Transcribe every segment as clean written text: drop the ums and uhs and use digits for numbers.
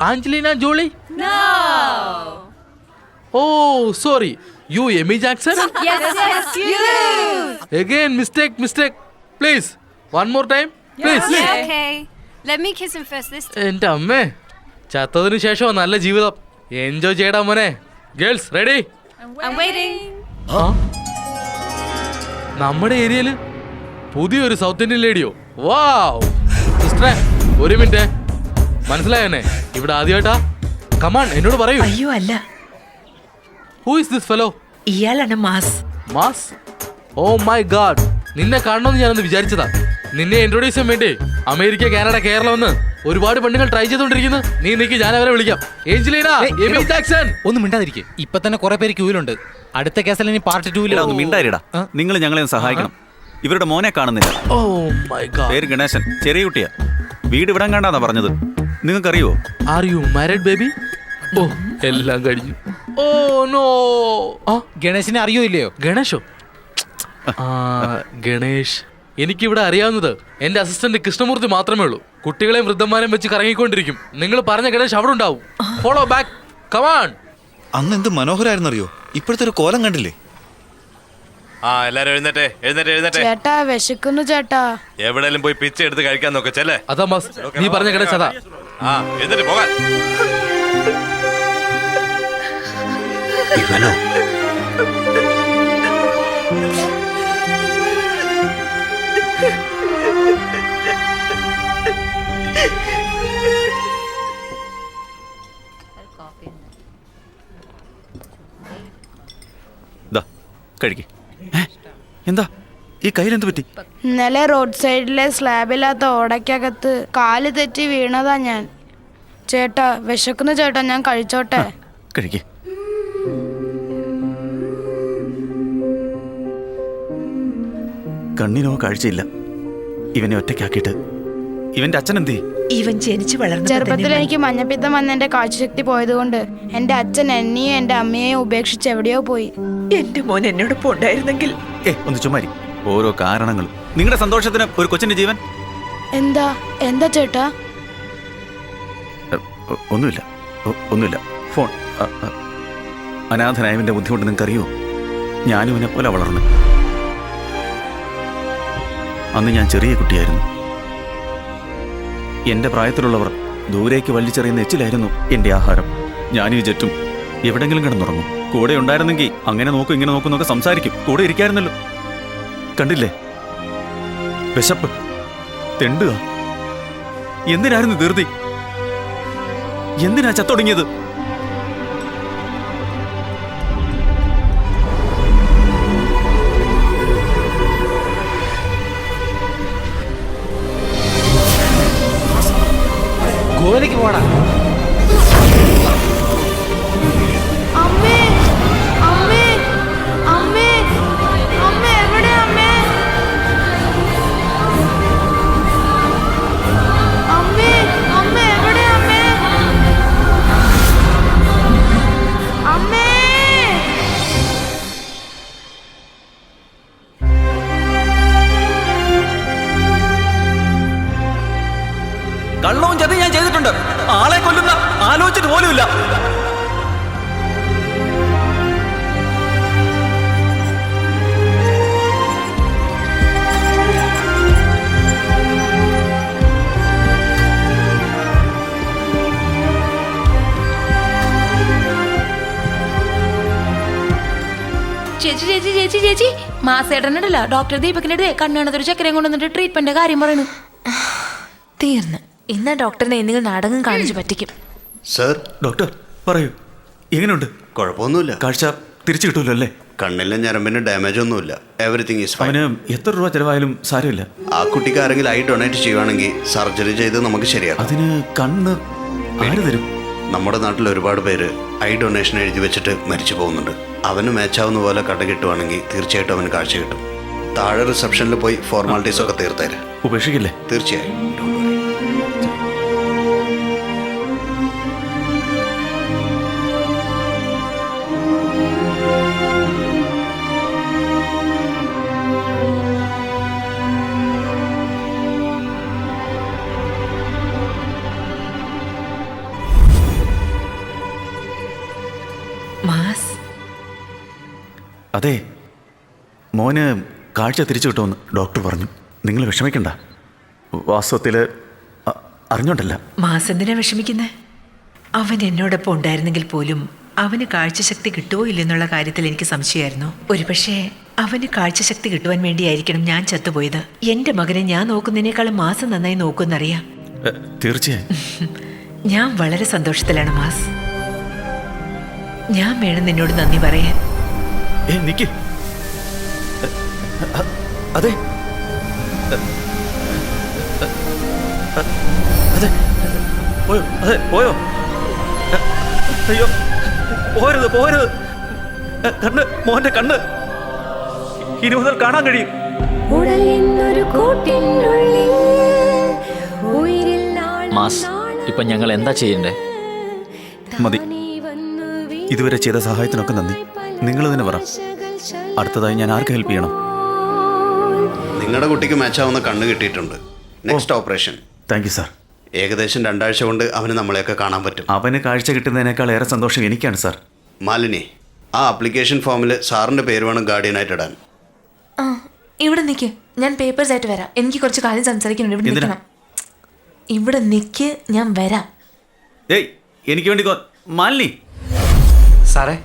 Angelina Jolie? No. Oh, sorry. You Amy Jackson? Yes, you. Again, mistake. Please, one more time. Please. Okay. Let me kiss him first this time. എൻ്റെ അമ്മേ, ചത്തതിനു ശേഷം നല്ല ജീവിതം enjoy ചെയ്യടാ മോനെ. Girls ready? I'm waiting. നമ്മുടെ ഏരിയയില് പുതിയൊരു സൗത്ത് ഇന്ത്യൻ ലേഡിയോ? വാവ്. സിസ്റ്ററെ ഒരു മിനിറ്റ്, മനസ്സിലായെന്നെ? ഇവിടെ ആദ്യമായിട്ടാ? കമാൺ എന്നോട് പറയൂ. അയ്യോ അല്ല, ഹൂ ഇസ് ദിസ് ഫെലോ? ഇയാളാണ് മാസ്. മാസ്? ഓ മൈ ഗാഡ്, നിന്നെ കാണണമെന്ന് ഞാനൊന്ന് വിചാരിച്ചതാ. നിന്നെ ഇൻട്രൊഡ്യൂസ് ചെയ്യാൻ വേണ്ടി അമേരിക്ക, കാനഡ, കേരളം എന്ന് ഒരുപാട് പെണ്ണുങ്ങൾ ട്രൈ ചെയ്തോണ്ടിരിക്കുന്നു. നീ നിക്ക്, ഞാൻ അവരെ വിളിക്കാം. Angelina, Amy Jackson. ഒന്ന് മിണ്ടാതിരിക്കെ, ഇപ്പൊ തന്നെ കുറെ പേര് ക്യൂവിലുണ്ട്. അടുത്ത കേസിൽ ഇനി പാർട്ട് 2 ഒന്ന് മിണ്ടായിരടാ. നിങ്ങൾ ഞങ്ങളെ ഒന്ന് സഹായിക്കണം. ഇവരുടെ മോനെ കാണുന്നില്ല. Oh my god. പേര് ഗണേശൻ, ചെറിയ കുട്ടിയാ. വീട് ഇവിടം കണ്ടാന്നാ പറഞ്ഞത്. നിങ്ങൾക്കറിയോ? Are you married baby? ഓ എല്ലാം കഴിഞ്ഞു. Oh no. ഗണേശിനെ അറിയോ ഇല്ലയോ? ഗണേശോ? ഗണേഷ് എനിക്കിവിടെ അറിയാവുന്നത് എന്റെ അസിസ്റ്റന്റ് കൃഷ്ണമൂർത്തി മാത്രമേ ഉള്ളൂ. കുട്ടികളെയും വൃദ്ധന്മാരെയും വെച്ച് കറങ്ങിക്കൊണ്ടിരിക്കും. നിങ്ങൾ പറഞ്ഞ ഗണേഷ് അവിടെ ഉണ്ടാവും. Follow back, come on. അന്ന് എന്ത് മനോഹരായിരുന്നറിയോ? ഇപ്പോഴത്തെ ഒരു കോലം കണ്ടില്ലേ? എല്ലാരും എഴുന്നേറ്റെ. ചേട്ടാ വിശക്കുന്നു ചേട്ടാ. എവിടെയെങ്കിലും പോയി പിച്ച എടുത്ത് കഴിക്കാൻ നോക്ക. ചെല്ലേ. അതാ മാസ്, നീ പറഞ്ഞ ഗണേഷ് അതാ. എന്നിട്ട് പോകാൻ. ഇവനോ? കഴിക്ക്. എന്താ ഈ കയ്യിലെന്ത് പറ്റി? ഇന്നലെ റോഡ് സൈഡിലെ സ്ലാബില്ലാത്ത ഓടയ്ക്കകത്ത് കാല് തെറ്റി വീണതാ ഞാൻ. ചേട്ടാ വിശക്കുന്നു ചേട്ടാ, ഞാൻ കഴിച്ചോട്ടെ? കഴിക്ക്. കണ്ണിനോ കാഴ്ചയില്ല. ഇവനെ ഒറ്റയ്ക്കാക്കിയിട്ട് ഇവന്റെ അച്ഛൻ എന്തേ? ഇവൻ ജനിച്ചു വളർന്ന ചെറുപ്പത്തിൽ എനിക്ക് മഞ്ഞപ്പിത്തം വന്ന് എന്റെ കാഴ്ചശക്തി പോയതുകൊണ്ട് എന്റെ അച്ഛൻ എന്നെയും എന്റെ അമ്മയെയും ഉപേക്ഷിച്ച് എവിടെയോ പോയി. എന്റെ മോൻ എന്നോടൊപ്പം ഉണ്ടായിരുന്നെങ്കിൽ. ഒന്ന് ചുമ്മാരി. ഓരോ കാരണങ്ങൾ. നിങ്ങളുടെ സന്തോഷത്തിന് ഒരു കൊച്ചിന്റെ ജീവൻ. എന്താ ചേട്ടാ? ഒന്നുമില്ല. ഫോൺ. അനാഥനായവന്റെ ബുദ്ധിമുട്ട് നിങ്ങൾക്കറിയോ? ഞാനും ഇവനെ പോലെ വളർന്നു. അന്ന് ഞാൻ ചെറിയ കുട്ടിയായിരുന്നു. എന്റെ പ്രായത്തിലുള്ളവർ ദൂരേക്ക് വലിച്ചെറിയുന്ന എച്ചിലായിരുന്നു എന്റെ ആഹാരം. ഞാനും ജെറ്റും എവിടെങ്കിലും കിടന്നുറങ്ങും. കൂടെ ഉണ്ടായിരുന്നെങ്കിൽ അങ്ങനെ നോക്കും ഇങ്ങനെ നോക്കുന്നൊക്കെ സംസാരിക്കും. കൂടെ ഇരിക്കായിരുന്നല്ലോ. കണ്ടില്ലേ വിശപ്പ്, തെണ്ടുക. എന്തിനായിരുന്നു ധൃതി? എന്തിനാ ചത്തൊടുങ്ങിയത്? ഗോവയിലേക്ക് പോടാ. അമ്മേ അമ്മേ അമ്മേ അമ്മേ എവിടെ അമ്മേ? അമ്മേ അമ്മേ എവിടെ അമ്മേ? അമ്മേ കള്ളവും ചതി ഞാൻ ചെയ്തിട്ടുണ്ട്. ആളെ കൊല്ലുന്ന ആലോചിച്ചിട്ട് പോലുമില്ല. ചേച്ചി മാസേട്ടനുണ്ടല്ലോ, ഡോക്ടർ ദീപകിന്റെ അടുത്ത് കണ്ണാണത്തൊരു ചക്കരയും കൊണ്ടുവന്നിട്ട് ട്രീറ്റ്മെന്റ് കാര്യം പറയുന്നു. തീർന്ന്. ഇന്ന് ഡോക്ടറിനെ എന്തെങ്കിലും നാടകം കാണിച്ചു പറ്റിക്കും. സർ. ഡോക്ടർ പറയൂ, എങ്ങനെയുണ്ട്? കുഴപ്പമൊന്നുമില്ല. കാഴ്ച തിരിച്ചു കിട്ടൂല്ലോ അല്ലേ? കണ്ണിലെ ഞരമ്പിന് ഡാമേജ് ഒന്നുമില്ല. Everything is fine. അവന് എത്ര രൂപ ചെലവായാലും സാരമില്ല. ആ കുട്ടിക്ക് ആരെങ്കിലും ഐ ഡൊണേറ്റ് ചെയ്യുവാണെങ്കിൽ സർജറി ചെയ്ത് നമുക്ക് ശരിയാക്കാം. അതിന് കണ്ണ് ആര് തരും? നമ്മുടെ നാട്ടിൽ ഒരുപാട് പേര് ഐ ഡൊണേഷൻ എഴുതി വെച്ചിട്ട് മരിച്ചു പോകുന്നുണ്ട്. അവന് മാച്ചാവുന്ന പോലെ കട കിട്ടുവാണെങ്കിൽ തീർച്ചയായിട്ടും അവന് കാഴ്ച കിട്ടും. താഴെ റിസപ്ഷനിൽ പോയി ഫോർമാലിറ്റീസ് ഒക്കെ തീർത്തേര്. ഉപേക്ഷിക്കില്ലേ? തീർച്ചയായും. അതെ, മോന് കാഴ്ച തിരിച്ചു കിട്ടുമെന്ന് ഡോക്ടർ പറഞ്ഞു. നിങ്ങൾ വിഷമിക്കണ്ട. വാസ്തവത്തിൽ അറിഞ്ഞോണ്ടല്ല. മാസ് എന്തിനാ വിഷമിക്കുന്നേ? അവൻ എന്നോടൊപ്പം ഉണ്ടായിരുന്നെങ്കിൽ പോലും അവന് കാഴ്ചശക്തി കിട്ടുമോ ഇല്ലെന്നുള്ള കാര്യത്തിൽ എനിക്ക് സംശയമായിരുന്നു. ഒരുപക്ഷെ അവന് കാഴ്ചശക്തി കിട്ടുവാൻ വേണ്ടിയായിരിക്കണം ഞാൻ ചത്തുപോയത്. എൻ്റെ മകനെ ഞാൻ നോക്കുന്നതിനേക്കാളും മാസം നന്നായി നോക്കുമെന്നറിയാം. തീർച്ചയായും. ഞാൻ വളരെ സന്തോഷത്തിലാണ് മാസ്. ഞാൻ വേണം നിന്നോട് നന്ദി പറയാൻ. നിക്ക്. അതെ അതെ പോയോ? അതെ പോയോ? അയ്യോ, പോരുത് പോരുത്. കണ്ണ്, മോന്റെ കണ്ണ് ഇനി മുതൽ കാണാൻ കഴിയും. മാസ്, ഇപ്പൊ ഞങ്ങൾ എന്താ ചെയ്യണ്ടേ? മതി. ഇതുവരെ ചെയ്ത സഹായത്തിനൊക്കെ നന്ദി. നിങ്ങൾ തന്നെ പറ, അടുത്തതായി ഞാൻ ആർക്ക് ഹെൽപ്പ് ചെയ്യണം? നിങ്ങളുടെ കുട്ടിക്ക് മാച്ചാവുന്ന കണ്ണ് കിട്ടിയിട്ടുണ്ട്. Next operation. Thank you sir. ഏകദേശം 2 ആഴ്ച കൊണ്ട് അവന് നമ്മളെയൊക്കെ കാണാൻ പറ്റും. അവന് കാഴ്ച കിട്ടുന്നതിനേക്കാൾ ഏറെ സന്തോഷം എനിക്കാണ് സാർ. മാലിനി, ആ ആപ്ലിക്കേഷൻ ഫോമിൽ സാറിൻ്റെ പേര് വേണം ഗാർഡിയനായിട്ട് ഇടാൻ. ആ, ഇവിടെ നിൽക്ക്, ഞാൻ പേപ്പേഴ്സ് ആയിട്ട് വരാം. എനിക്ക് കുറച്ച് കാര്യം സംസാരിക്കുന്നുണ്ട്. ഇവിടെ എന്തിനാ? നിൽക്കണം. ഇവിടെ നിൽക്ക്, ഞാൻ വരാം. ഏയ്, എനിക്ക് വേണ്ടി മാലിനി. സാറേ,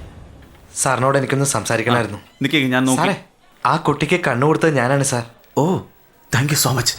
സാറിനോട് എനിക്കൊന്ന് സംസാരിക്കണമായിരുന്നു. നിൽക്കേ, ഞാൻ നോക്കി. സാറേ, ആ കുട്ടിക്ക് കണ്ണു കൊടുത്തത് ഞാനാണ് സാർ. ഓ, താങ്ക് യു സോ മച്ച്.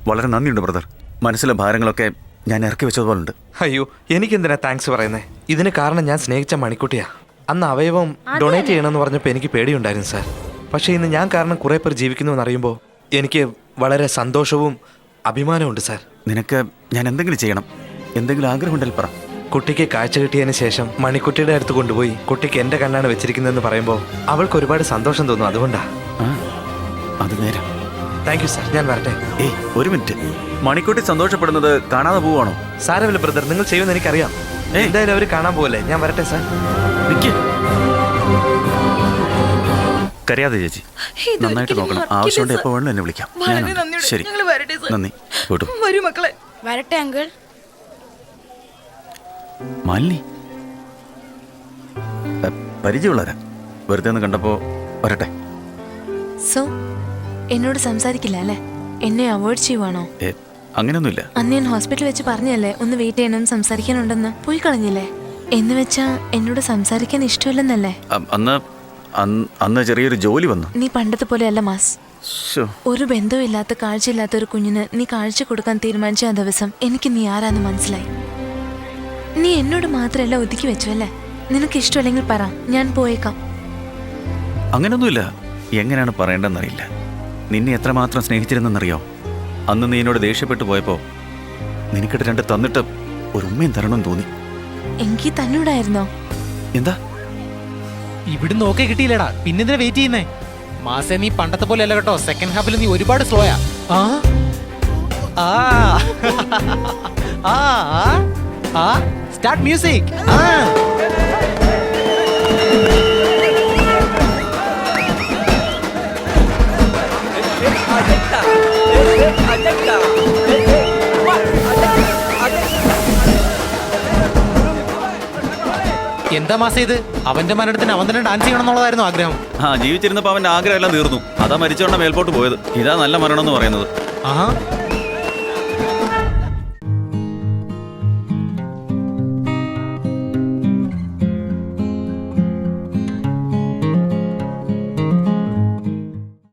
വളരെ നന്ദിയുണ്ട് ബ്രദർ. മനസ്സിലെ ഭാരങ്ങളൊക്കെ ഞാൻ ഇറക്കി വെച്ചതുപോലുണ്ട്. അയ്യോ, എനിക്കെന്തിനാ താങ്ക്സ് പറയുന്നത്? ഇതിന് കാരണം ഞാൻ സ്നേഹിച്ച മണിക്കുട്ടിയാ. അന്ന് അവയവം ഡൊണേറ്റ് ചെയ്യണമെന്ന് പറഞ്ഞപ്പോൾ എനിക്ക് പേടിയുണ്ടായിരുന്നു സാർ. പക്ഷേ ഇന്ന് ഞാൻ കാരണം കുറേ പേർ ജീവിക്കുന്നു എന്നറിയുമ്പോൾ എനിക്ക് വളരെ സന്തോഷവും അഭിമാനമുണ്ട് സാർ. നിനക്ക് ഞാൻ എന്തെങ്കിലും ചെയ്യണം, എന്തെങ്കിലും ആഗ്രഹമുണ്ടെങ്കിൽ പറ. കുട്ടിക്ക് കാഴ്ച കിട്ടിയതിന് ശേഷം മണിക്കുട്ടിയുടെ അടുത്ത് കൊണ്ടുപോയി കുട്ടിക്ക് എൻ്റെ കണ്ണാണ് വെച്ചിരിക്കുന്നതെന്ന് പറയുമ്പോൾ അവൾക്ക് ഒരുപാട് സന്തോഷം തോന്നും. അതുകൊണ്ടാ. അത് നേരം. താങ്ക് യു സാർ, ഞാൻ വരട്ടെ. ഏയ്, ഒരു മിനിറ്റ്. മണിക്കുട്ടി സന്തോഷപ്പെടുന്നത് കാണാതെ പോവാണോ? സാരമില്ല ബ്രദർ, നിങ്ങൾ ചെയ്യുമെന്ന് എനിക്കറിയാം. എന്തായാലും അവർ കാണാൻ പോകല്ലേ. ഞാൻ വരട്ടെ സാർ. കരയാതെ ചേച്ചി, നന്നായിട്ട് നോക്കണം. ആവശ്യമുണ്ട് എപ്പോൾ വേണം എന്നെ വിളിക്കാം. ശരി, നന്ദി. കേട്ടു. വരട്ടെ അങ്കിൾ. മാലിനി, പരിചയമുള്ളവരാ. വെറുതെ ഒന്ന് കണ്ടപ്പോ വരട്ടെ. സോ എന്നോട് സംസാരിക്കില്ല അല്ലേ? എന്നെ അവോയ്ഡ് ചെയ്യുവാണോ? അങ്ങനെയൊന്നുമില്ല. അന്ന് ഞാൻ ഹോസ്പിറ്റലിൽ വെച്ച് പറഞ്ഞല്ലേ ഒന്ന് വെയിറ്റ് ചെയ്യണം, സംസാരിക്കാനുണ്ടെന്ന്. പോയി കളഞ്ഞില്ലേ? എന്ന് വെച്ചാ എന്നോട് സംസാരിക്കാൻ ഇഷ്ടമില്ലെന്നല്ലേ? അന്ന് ചെറിയൊരു ജോലി വന്നു. നീ പണ്ടത്തെ പോലെയല്ല മാസ്. ഒരു ബന്ധവുമില്ലാത്ത കാഴ്ചയില്ലാത്ത ഒരു കുഞ്ഞിന് നീ കാഴ്ച കൊടുക്കാൻ തീരുമാനിച്ച ആ ദിവസം എനിക്ക് നീ ആരാന്ന് മനസ്സിലായി. നീ എന്നോട് മാത്രമല്ല ഒതുക്കി വെച്ചു അല്ലേ? നിനക്ക് ഇഷ്ടമല്ലെങ്കിൽ പറ, ഞാൻ പോയേക്കാം. അങ്ങനൊന്നുമില്ല. എങ്ങനെയാണ് പറയേണ്ടതെന്നറിയില്ല. നിന്നെ എത്രമാത്രം സ്നേഹിച്ചിരുന്നെന്നറിയോ? അന്ന് നീ എന്നോട് ദേഷ്യപ്പെട്ടു പോയപ്പോ നിനക്കിട്ട് 2 തന്നിട്ട് ഒരു ഉമ്മയും തരണമെന്ന് തോന്നി. എനിക്ക് തന്നോടായിരുന്നോ? എന്താ? ഇവിടുന്ന് ഓക്കെ കിട്ടിയില്ലടാ, പിന്നെന്തിനാ വെയിറ്റ് ചെയ്യുന്നേ? മാസേ, നീ പണ്ടത്തെ പോലെ അല്ല കേട്ടോ. സെക്കൻഡ് ഹാഫിൽ നീ ഒരുപാട് സ്ലോയാ. Start music. എന്താ മാസം ഇത്? അവന്റെ മരണത്തിന് അവൻ തന്നെ ഡാൻസ് ചെയ്യണം എന്നുള്ളതായിരുന്നു ആഗ്രഹം. ജീവിച്ചിരുന്നപ്പോ അവന്റെ ആഗ്രഹം എല്ലാം തീർന്നു. അതാ മരിച്ചോണ്ട മേൽപോട്ട് പോയത്. ഇതാ നല്ല മരണം എന്ന് പറയുന്നത്.